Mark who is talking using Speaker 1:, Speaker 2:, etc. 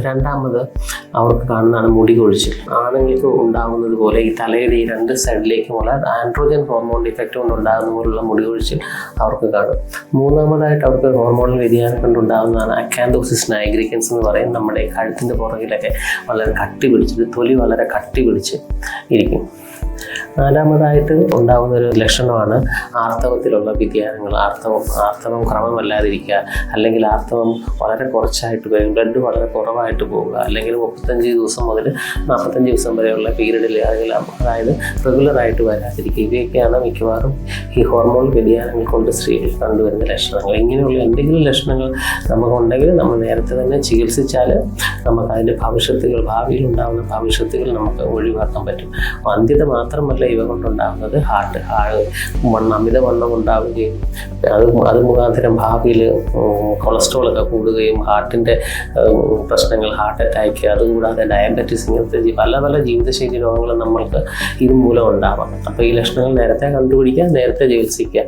Speaker 1: രണ്ടാമത് അവർക്ക് കാണുന്നതാണ് മുടി കൊഴിച്ചിൽ. ആണുങ്ങൾക്ക് ഉണ്ടാകുന്നത് പോലെ ഈ തലയുടെ ഈ രണ്ട് സൈഡിലേക്കുമുള്ള ആൻഡ്രോജൻ ഹോർമോൺ ഡിഫക്റ്റ് കൊണ്ടുണ്ടാകുന്ന പോലുള്ള മുടി കൊഴിച്ചിൽ അവർക്ക് കാണും. മൂന്നാമതായിട്ട് അവർക്ക് ഹോർമോണൽ വ്യതിയാനം കൊണ്ടുണ്ടാകുന്നതാണ് അക്കാന്തോസിസ് നൈഗ്രിക്കൻസ് എന്ന് പറയും. നമ്മുടെ കഴുത്തിൻ്റെ പുറകിലൊക്കെ വളരെ കട്ടി പിടിച്ചിട്ട് തൊലി വളരെ കട്ടി പിടിച്ച് ഇരിക്കും. നാലാമതായിട്ട് ഉണ്ടാകുന്ന ഒരു ലക്ഷണമാണ് ആർത്തവത്തിലുള്ള വ്യതിയാനങ്ങൾ. ആർത്തവം ക്രമമല്ലാതിരിക്കുക, അല്ലെങ്കിൽ ആർത്തവം വളരെ കുറച്ചായിട്ട് വരും, ബ്ലഡ് വളരെ കുറവായിട്ട് പോവുക, അല്ലെങ്കിൽ 35 ദിവസം മുതൽ 45 ദിവസം വരെയുള്ള പീരീഡിൽ അതായത് റെഗുലറായിട്ട് വരാതിരിക്കുക. ഇവയൊക്കെയാണ് മിക്കവാറും ഈ ഹോർമോൺ വ്യതിയാനങ്ങൾ കൊണ്ട് സ്ത്രീകൾ കണ്ടുവരുന്ന ലക്ഷണങ്ങൾ. ഇങ്ങനെയുള്ള എന്തെങ്കിലും ലക്ഷണങ്ങൾ നമുക്കുണ്ടെങ്കിൽ നമ്മൾ നേരത്തെ തന്നെ ചികിത്സിച്ചാൽ നമുക്ക് അതിൻ്റെ ഭാവിയിൽ ഉണ്ടാകുന്ന ഭവിഷ്യത്തുകൾ നമുക്ക് ഒഴിവാക്കാൻ പറ്റും. വന്ധ്യത മാത്രമല്ല ഇവ കൊണ്ടുണ്ടാകുന്നത് അമിതവണ്ണം ഉണ്ടാവുകയും അത് മുഖാന്തരം ഭാവിയിൽ കൊളസ്ട്രോളൊക്കെ കൂടുകയും ഹാർട്ടിൻ്റെ പ്രശ്നങ്ങൾ, ഹാർട്ട് അറ്റാക്ക്, അതുകൂടാതെ ഡയബറ്റിസ്, ഇങ്ങനത്തെ പല ജീവിതശൈലി രോഗങ്ങളും നമ്മൾക്ക് ഇതുമൂലം ഉണ്ടാവാം. അപ്പോൾ ഈ ലക്ഷണങ്ങൾ നേരത്തെ കണ്ടുപിടിക്കുക, നേരത്തെ ചികിത്സിക്കുക.